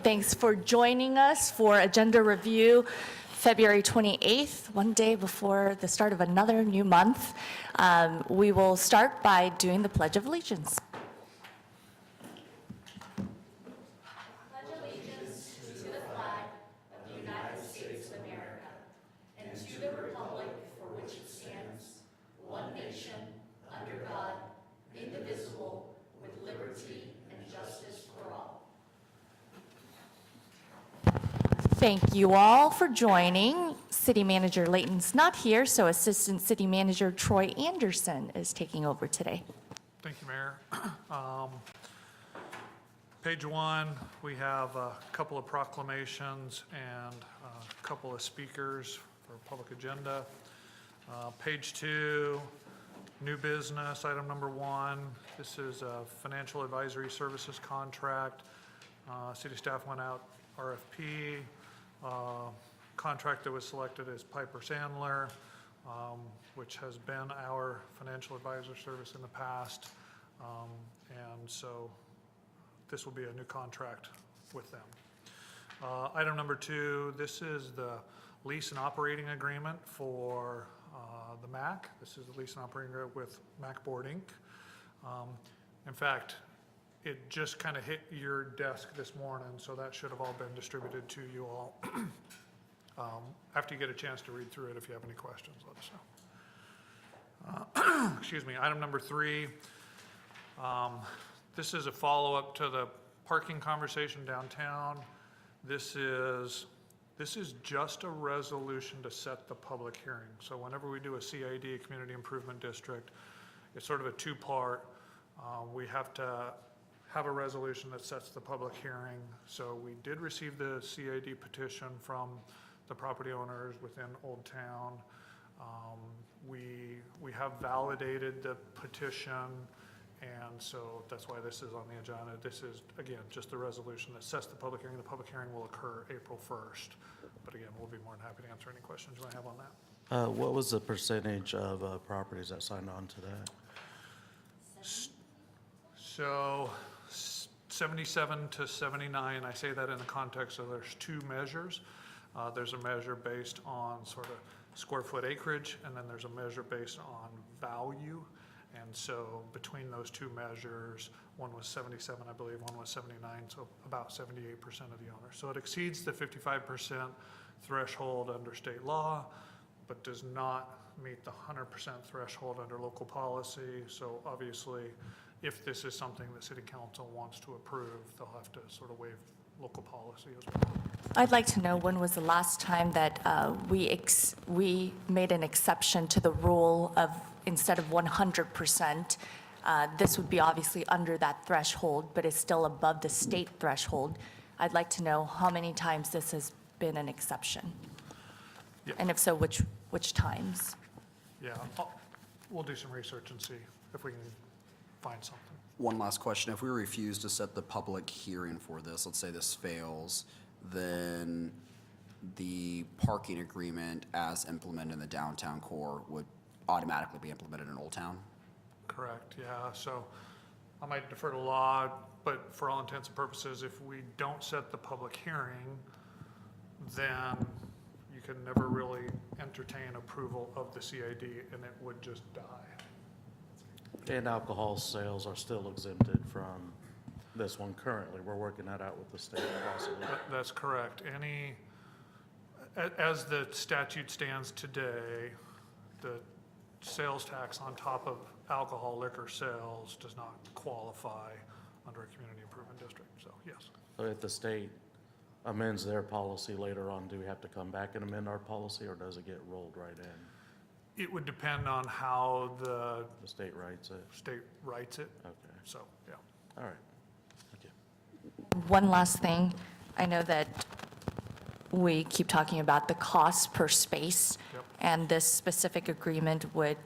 Thanks for joining us for Agenda Review, February 28th, one day before the start of another new month. We will start by doing the Pledge of Allegiance. Thank you all for joining. City Manager Layton's not here, so Assistant City Manager Troy Anderson is taking over today. Thank you, Mayor. Page one, we have a couple of proclamations and a couple of speakers for public agenda. Page two, new business, item number one. This is a financial advisory services contract. City staff went out RFP. Contract that was selected is Piper Sandler, which has been our financial advisor service in the past. And so this will be a new contract with them. Item number two, this is the lease and operating agreement for the MAC. This is the lease and operating agreement with MAC Board Inc. In fact, it just kind of hit your desk this morning, so that should have all been distributed to you all. After you get a chance to read through it, if you have any questions, let us know. Excuse me. Item number three, this is a follow-up to the parking conversation downtown. This is just a resolution to set the public hearing. So whenever we do a CID, a Community Improvement District, it's sort of a two-part. We have to have a resolution that sets the public hearing. So we did receive the CID petition from the property owners within Old Town. We have validated the petition, and so that's why this is on the agenda. This is, again, just the resolution that sets the public hearing. The public hearing will occur April 1st. But again, we'll be more than happy to answer any questions you might have on that. What was the percentage of properties that signed on to that? So 77 to 79, I say that in the context of there's two measures. There's a measure based on sort of square foot acreage, and then there's a measure based on value. And so between those two measures, one was 77, I believe, one was 79, so about 78% of the owners. So it exceeds the 55% threshold under state law, but does not meet the 100% threshold under local policy. So obviously, if this is something the City Council wants to approve, they'll have to sort of waive local policy as well. I'd like to know when was the last time that we made an exception to the rule of instead of 100%, this would be obviously under that threshold, but it's still above the state threshold. I'd like to know how many times this has been an exception. Yeah. And if so, which times? Yeah, we'll do some research and see if we can find something. One last question. If we refuse to set the public hearing for this, let's say this fails, then the parking agreement as implemented in the downtown core would automatically be implemented in Old Town? Correct, yeah. So I might defer to law, but for all intents and purposes, if we don't set the public hearing, then you can never really entertain approval of the CID, and it would just die. And alcohol sales are still exempted from this one currently. We're working that out with the state possibly. That's correct. As the statute stands today, the sales tax on top of alcohol liquor sales does not qualify under a community improvement district, so yes. So if the state amends their policy later on, do we have to come back and amend our policy, or does it get rolled right in? It would depend on how the state writes it. State writes it. Okay. So, yeah. All right. Thank you. One last thing. I know that we keep talking about the cost per space, Yep. and this specific agreement would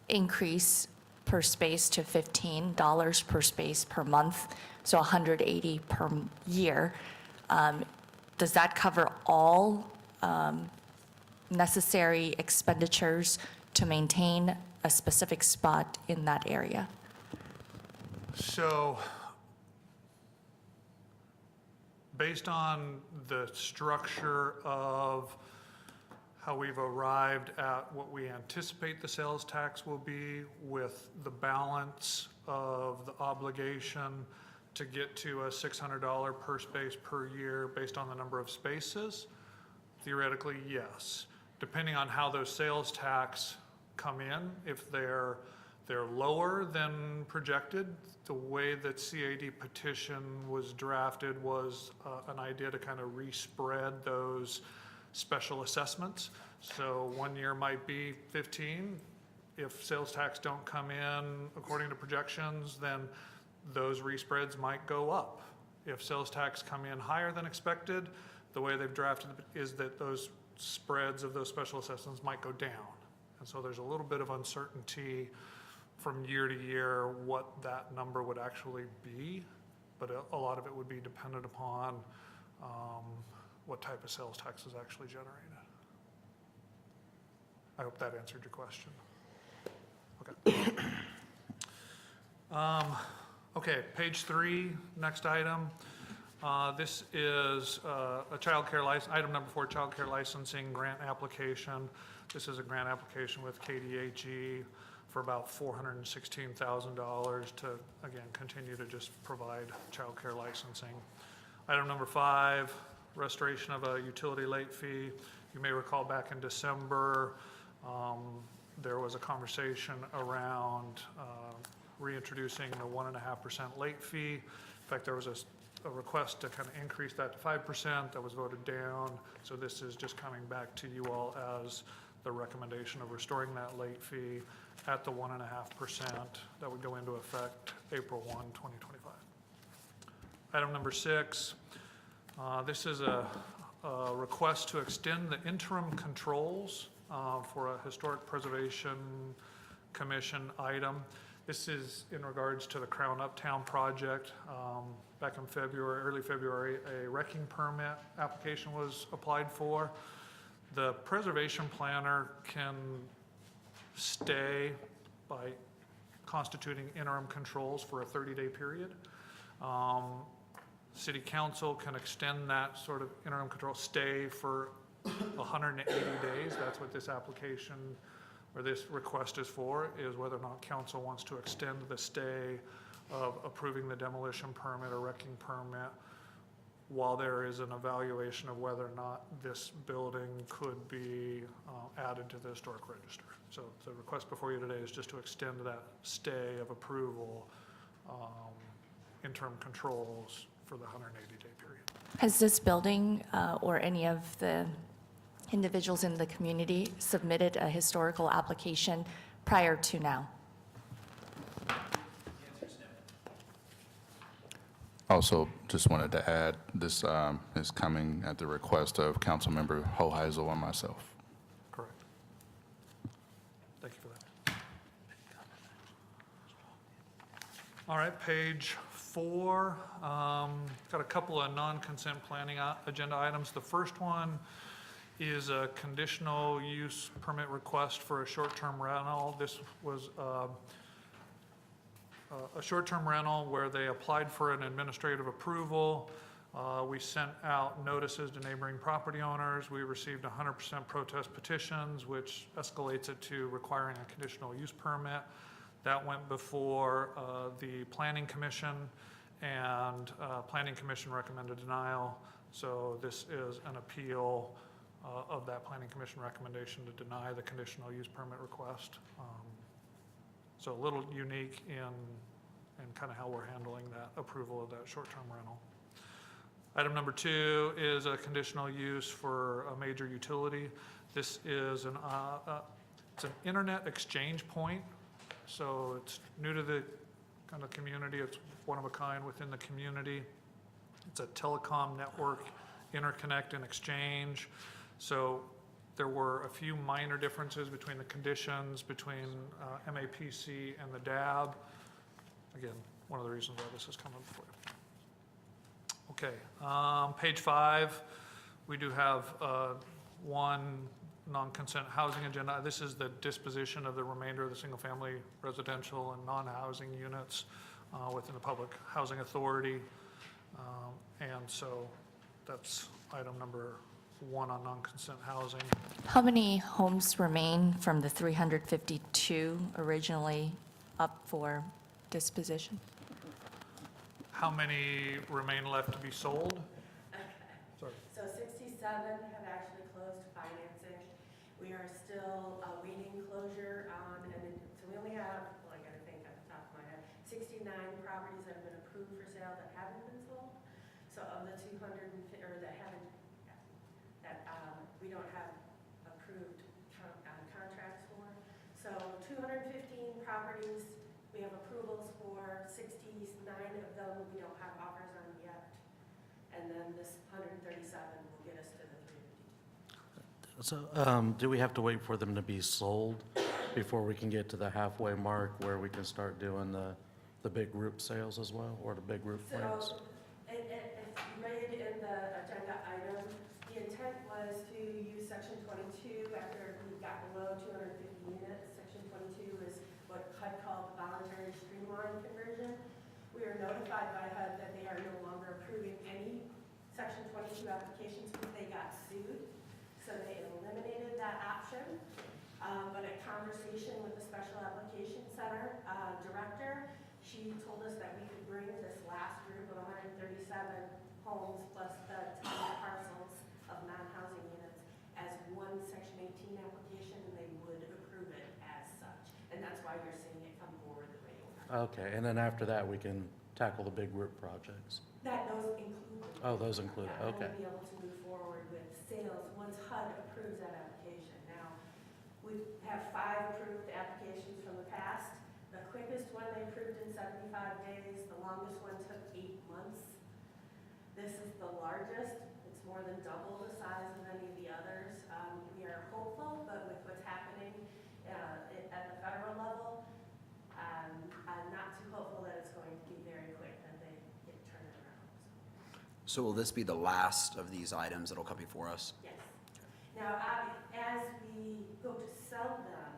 increase per space to $15 per space per month, so $180 per year. Does that cover all necessary expenditures to maintain a specific spot in that area? So based on the structure of how we've arrived at what we anticipate the sales tax will be with the balance of the obligation to get to a $600 per space per year based on the number of spaces, theoretically, yes. Depending on how those sales tax come in, if they're lower than projected, the way that CAD petition was drafted was an idea to kind of respread those special assessments. So 1 year might be 15. If sales tax don't come in according to projections, then those respreads might go up. If sales tax come in higher than expected, the way they've drafted it is that those spreads of those special assessments might go down. And so there's a little bit of uncertainty from year to year what that number would actually be, but a lot of it would be dependent upon what type of sales tax is actually generated. I hope that answered your question. Okay. Okay, page 3, next item. This is a childcare license, item number 4, childcare licensing grant application. This is a grant application with KDHE for about $416,000 to, again, continue to just provide childcare licensing. Item number 5, restoration of a utility late fee. You may recall back in December, there was a conversation around reintroducing the 1.5% late fee. In fact, there was a request to kind of increase that to 5%. That was voted down. So this is just coming back to you all as the recommendation of restoring that late fee at the 1.5%. That would go into effect April 1, 2025. Item number 6, this is a request to extend the interim controls for a Historic Preservation Commission item. This is in regards to the Crown Uptown project. Back in February, early February, a wrecking permit application was applied for. The preservation planner can stay by constituting interim controls for a 30-day period. City Council can extend that sort of interim control stay for 180 days. That's what this application or this request is for, is whether or not council wants to extend the stay of approving the demolition permit or wrecking permit while there is an evaluation of whether or not this building could be added to the historic register. So the request before you today is just to extend that stay of approval, interim controls for the 180-day period. Has this building or any of the individuals in the community submitted a historical application prior to now? Also, just wanted to add, this is coming at the request of Councilmember Hoheisel and myself. Correct. Thank you for that. All right, page 4. Got a couple of non-consent planning agenda items. The first one is a conditional use permit request for a short-term rental. This was a short-term rental where they applied for an administrative approval. We sent out notices to neighboring property owners. We received 100% protest petitions, which escalates it to requiring a conditional use permit. That went before the Planning Commission, and Planning Commission recommended denial. So this is an appeal of that Planning Commission recommendation to deny the conditional use permit request. So a little unique in kind of how we're handling that approval of that short-term rental. Item number 2 is a conditional use for a major utility. This is it's an internet exchange point. So it's new to the kind of community. It's one of a kind within the community. It's a telecom network interconnect and exchange. So there were a few minor differences between the conditions between MAPC and the DAB. Again, one of the reasons why this is coming before you. Okay, page 5, we do have one non-consent housing agenda. This is the disposition of the remainder of the single-family residential and non-housing units within the Public Housing Authority. And so That's item number 1 on non-consent housing. How many homes remain from the 352 originally up for disposition? How many remain left to be sold? Sorry. So 67 have actually closed financing. We are still awaiting closure on, so we only have, well, I gotta think at the top of my head, 69 properties that have been approved for sale that haven't been sold. So of the 250, or that haven't, that we don't have approved contracts for. So 215 properties, we have approvals for 69 of them, we don't have offers on yet. And then this 137 will get us to the 350. So, do we have to wait for them to be sold before we can get to the halfway mark where we can start doing the big group sales as well, or the big group plans? So, it's made in the agenda item, the intent was to use section 22 after we got below 250 units. Section 22 is what HUD called voluntary streamline conversion. We are notified by HUD that they are no longer approving any section 22 applications because they got sued. So they eliminated that option. But a conversation with the Special Application Center director, she told us that we could bring this last group of 137 homes plus the 10 parcels of non-housing units as one section 18 application, and they would approve it as such. And that's why you're seeing it come forward the way you are. Okay, and then after that, we can tackle the big group projects. That those include. Oh, those include, Yeah, okay. we'll be able to move forward with sales once HUD approves that application. Now, we have 5 approved applications from the past. The quickest one they approved in 75 days, the longest one took 8 months. This is the largest. It's more than double the size of any of the others. We are hopeful, but with what's happening at the federal level, I'm not too hopeful that it's going to be very quick that they get turned around. So will this be the last of these items that'll come before us? Yes. Now, as we go to sell them,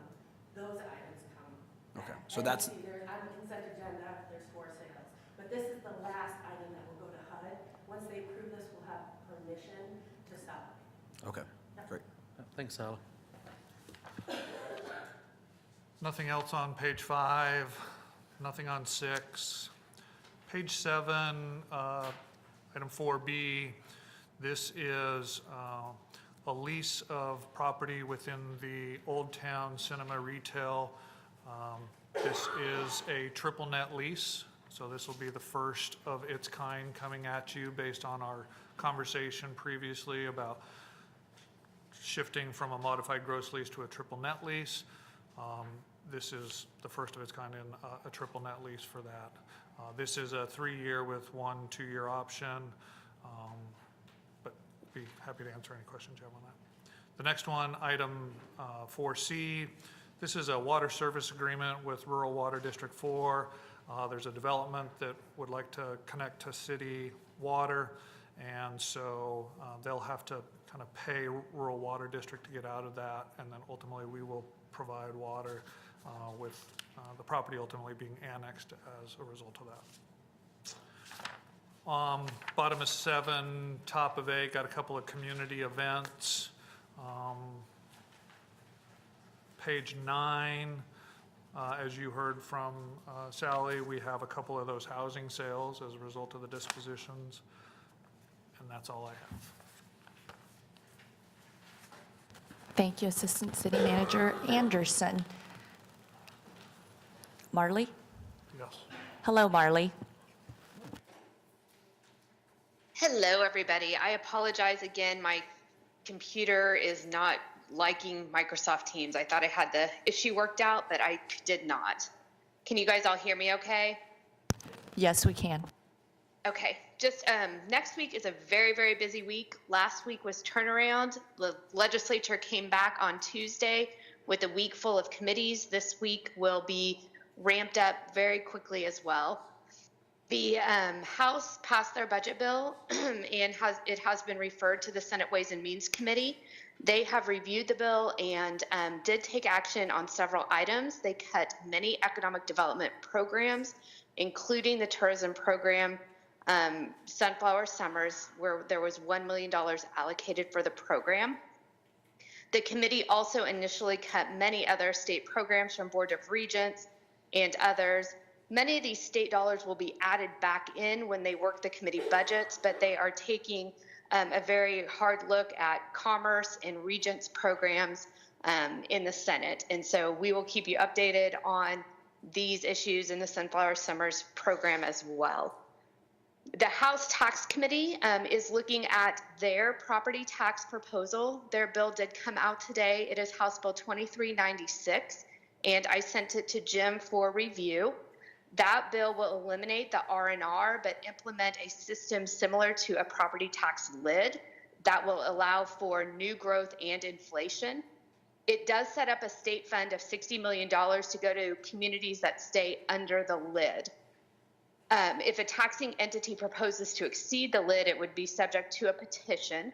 those items come. Okay, back. so And that's- you see, there's, on the consent agenda, there's 4 sales. But this is the last item that will go to HUD. Once they approve this, we'll have permission to sell. Okay, great. Thanks, Sally. Nothing else on page 5, nothing on 6. Page 7, item 4B, this is a lease of property within the Old Town Cinema Retail. This is a triple net lease, so this will be the first of its kind coming at you based on our conversation previously about shifting from a modified gross lease to a triple net lease. This is the first of its kind in a triple net lease for that. This is a 3-year with 1 2-year option, but be happy to answer any questions you have on that. The next one, item 4C, this is a water service agreement with Rural Water District 4. There's a development that would like to connect to city water, and so they'll have to kind of pay Rural Water District to get out of that, and then ultimately we will provide water with the property ultimately being annexed as a result of that. Bottom of 7, top of 8, got a couple of community events. Page 9, as you heard from Sally, we have a couple of those housing sales as a result of the dispositions, and that's all I have. Thank you, Assistant City Manager Anderson. Marley? Yes. Hello, Marley. Hello, everybody. I apologize again. My computer is not liking Microsoft Teams. I thought I had the issue worked out, but I did not. Can you guys all hear me okay? Yes, we can. Okay, just next week is a very, very busy week. Last week was turnaround. The legislature came back on Tuesday with a week full of committees. This week will be ramped up very quickly as well. The House passed their budget bill and it has been referred to the Senate Ways and Means Committee. They have reviewed the bill and did take action on several items. They cut many economic development programs, including the tourism program, Sunflower Summers, where there was $1 million allocated for the program. The committee also initially cut many other state programs from Board of Regents and others. Many of these state dollars will be added back in when they work the committee budgets, but they are taking a very hard look at Commerce and Regents programs in the Senate. And so we will keep you updated on these issues in the Sunflower Summers program as well. The House Tax Committee is looking at their property tax proposal. Their bill did come out today. It is House Bill 2396, and I sent it to Jim for review. That bill will eliminate the R&R, but implement a system similar to a property tax lid that will allow for new growth and inflation. It does set up a state fund of $60 million to go to communities that stay under the lid. If a taxing entity proposes to exceed the lid, it would be subject to a petition,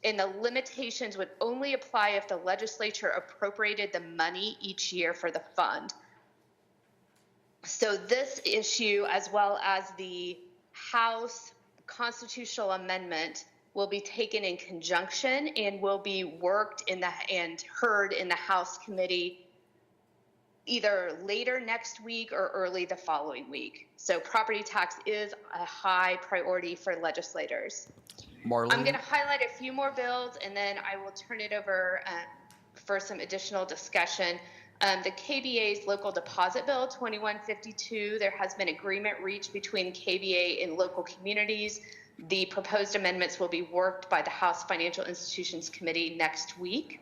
and the limitations would only apply if the legislature appropriated the money each year for the fund. So this issue, as well as the House constitutional amendment, will be taken in conjunction and will be worked and heard in the House committee either later next week or early the following week. So property tax is a high priority for legislators. Marlene? I'm going to highlight a few more bills, and then I will turn it over for some additional discussion. The KBA's local deposit bill 2152, there has been agreement reached between KBA and local communities. The proposed amendments will be worked by the House Financial Institutions Committee next week.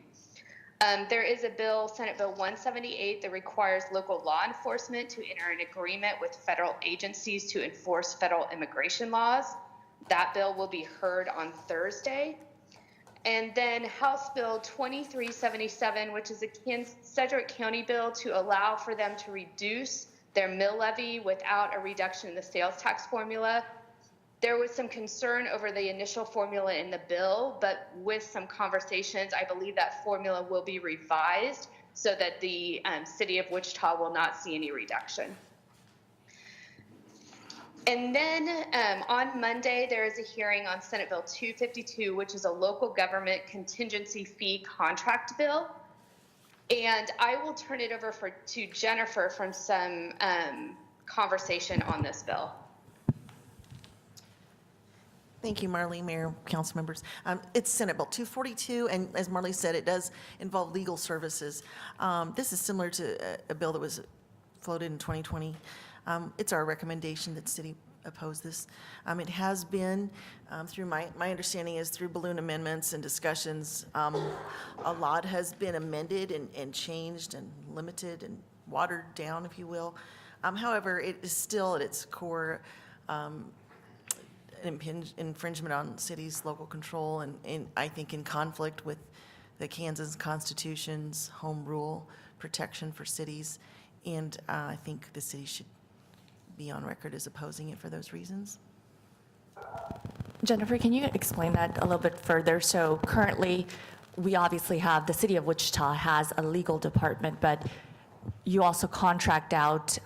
There is a bill, Senate Bill 178, that requires local law enforcement to enter an agreement with federal agencies to enforce federal immigration laws. That bill will be heard on Thursday. And then House Bill 2377, which is a Sedgwick County bill to allow for them to reduce their mill levy without a reduction in the sales tax formula. There was some concern over the initial formula in the bill, but with some conversations, I believe that formula will be revised so that the city of Wichita will not see any reduction. And then on Monday, there is a hearing on Senate Bill 252, which is a local government contingency fee contract bill. And I will turn it over to Jennifer from some conversation on this bill. Thank you, Marlene, Mayor, council members. It's Senate Bill 242, and as Marlene said, it does involve legal services. This is similar to a bill that was floated in 2020. It's our recommendation that city oppose this. It has been, through my understanding is through balloon amendments and discussions, a lot has been amended and changed and limited and watered down, if you will. However, it is still at its core infringement on cities' local control, and I think in conflict with the Kansas Constitution's home rule protection for cities, and I think the city should be on record as opposing it for those reasons. Jennifer, can you explain that a little bit further? So currently, we obviously have, the city of Wichita has a legal department, but you also contract out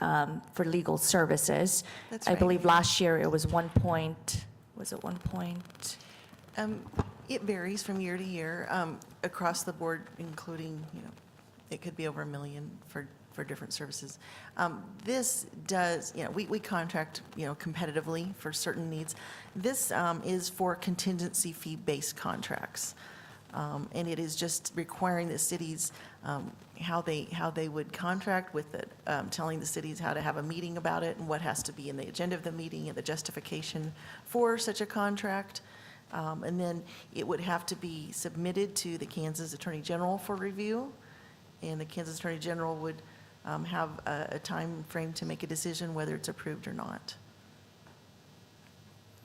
for legal services. That's I right. believe last year it was was it 1 point? It varies from year to year, across the board, including, it could be over $1 million for different services. This does, we contract, competitively for certain needs. This is for contingency fee-based contracts. And it is just requiring the cities how they would contract with it, telling the cities how to have a meeting about it and what has to be in the agenda of the meeting and the justification for such a contract. And then it would have to be submitted to the Kansas Attorney General for review, and the Kansas Attorney General would have a time frame to make a decision whether it's approved or not.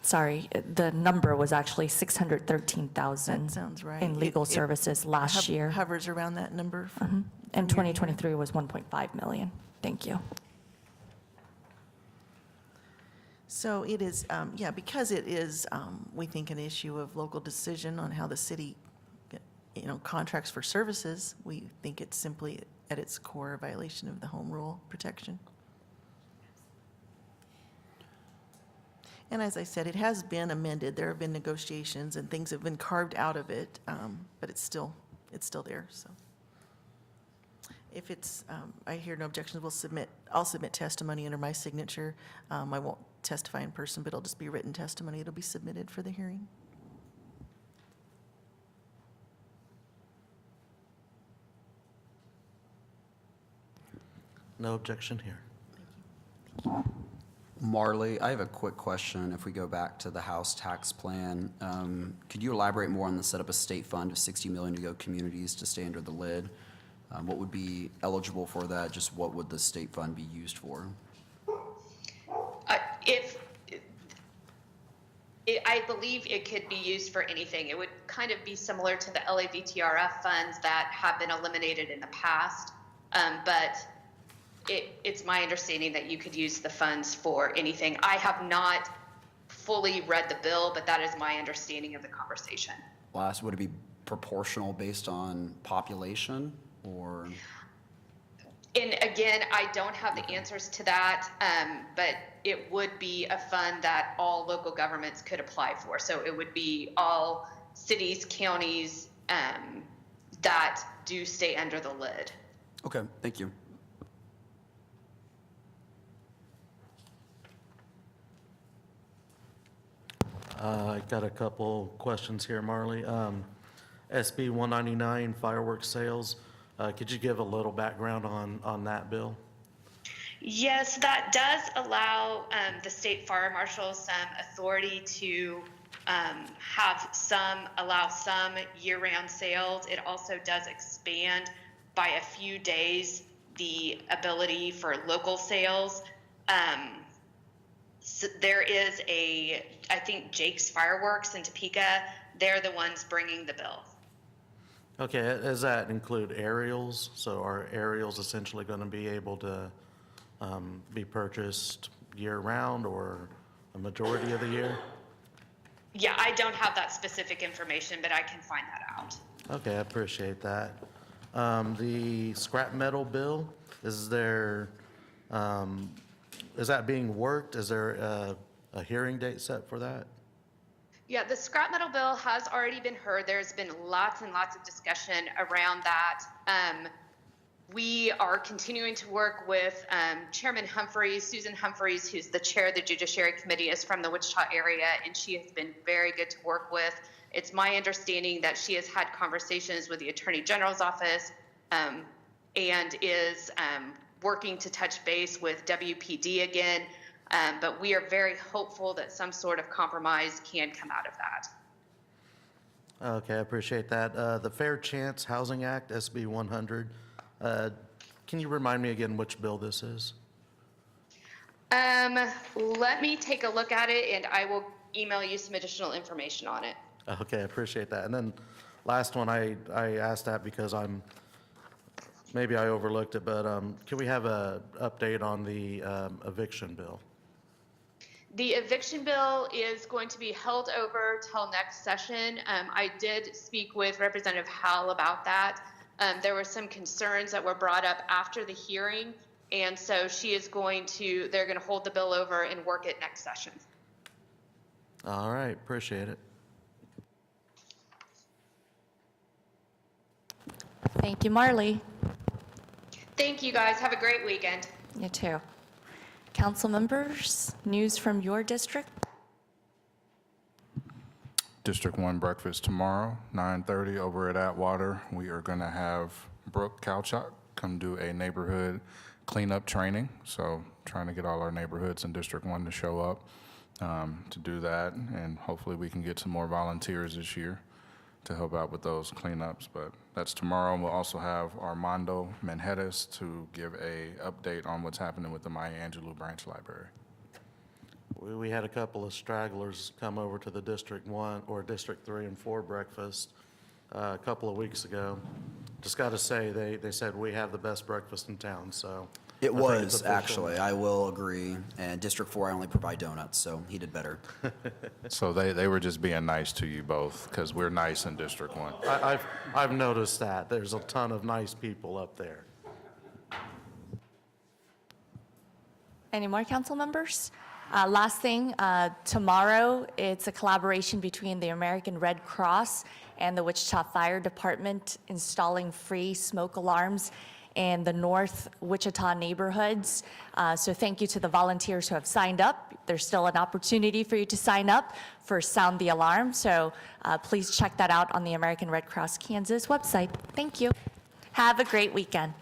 Sorry, the number was actually 613,000. That sounds right. In legal It services last year. Hovers around that number. And 2023 was 1.5 million. Thank you. So it is, because it is, we think, an issue of local decision on how the city, contracts for services, we think it's simply at its core a violation of the home rule protection. And as I said, it has been amended. There have been negotiations and things have been carved out of it, but it's still there, so. If it's, I hear no objections, I'll submit testimony under my signature. I won't testify in person, but it'll just be written testimony. It'll be submitted for the hearing. No objection here. Marley, I have a quick question. If we go back to the House tax plan, could you elaborate more on the setup of state fund of $60 million to go communities to stay under the lid? What would be eligible for that? Just what would the state fund be used for? I believe it could be used for anything. It would kind of be similar to the LAVTRF funds that have been eliminated in the past, but it's my understanding that you could use the funds for anything. I have not fully read the bill, but that is my understanding of the conversation. Last, would it be proportional based on population or? And again, I don't have the answers to that, but it would be a fund that all local governments could apply for. So it would be all cities, counties that do stay under the lid. Okay, thank you. I got a couple questions here, Marley. SB 199 fireworks sales, could you give a little background on that bill? Yes, that does allow the state fire marshal some authority to allow some year-round sales. It also does expand by a few days the ability for local sales. So there is I think Jake's Fireworks in Topeka, they're the ones bringing the bill. Okay, does that include aerials? So are aerials essentially going to be able to be purchased year-round or a majority of the year? Yeah, I don't have that specific information, but I can find that out. Okay, I appreciate that. The scrap metal bill, is there, is that being worked? Is there a hearing date set for that? Yeah, the scrap metal bill has already been heard. There's been lots and lots of discussion around that. We are continuing to work with Chairman Humphreys. Susan Humphreys, who's the chair of the Judiciary Committee, is from the Wichita area, and she has been very good to work with. It's my understanding that she has had conversations with the Attorney General's office and is working to touch base with WPD again. But we are very hopeful that some sort of compromise can come out of that. Okay, I appreciate that. The Fair Chance Housing Act, SB 100, can you remind me again which bill this is? Let me take a look at it and I will email you some additional information on it. Okay, I appreciate that. And then last one, I asked that because maybe I overlooked it, but can we have an update on the eviction bill? The eviction bill is going to be held over till next session. I did speak with Representative Howell about that. There were some concerns that were brought up after the hearing, and so they're going to hold the bill over and work it next session. All right, appreciate it. Thank you, Marley. Thank you, guys. Have a great weekend. You too. Council members, news from your district? District 1 breakfast tomorrow, 9:30 over at Atwater. We are going to have Brooke Kalchuk come do a neighborhood cleanup training. So trying to get all our neighborhoods in District 1 to show up to do that. And hopefully we can get some more volunteers this year to help out with those cleanups. But that's tomorrow. We'll also have Armando Menjedez to give a update on what's happening with the Maya Angelou Branch Library. We had a couple of stragglers come over to the District 1 or District 3 and 4 breakfast a couple of weeks ago. Just got to say, they said we have the best breakfast in town, so. It I think it's was, official. actually, I will agree. And District 4, I only provide donuts, so he did better. So they were just being nice to you both because we're nice in District 1. I've noticed that. There's a ton of nice people up there. Any more council members? Last thing, tomorrow, it's a collaboration between the American Red Cross and the Wichita Fire Department installing free smoke alarms in the North Wichita neighborhoods. So thank you to the volunteers who have signed up. There's still an opportunity for you to sign up for Sound the Alarm. So please check that out on the American Red Cross Kansas website. Thank you. Have a great weekend.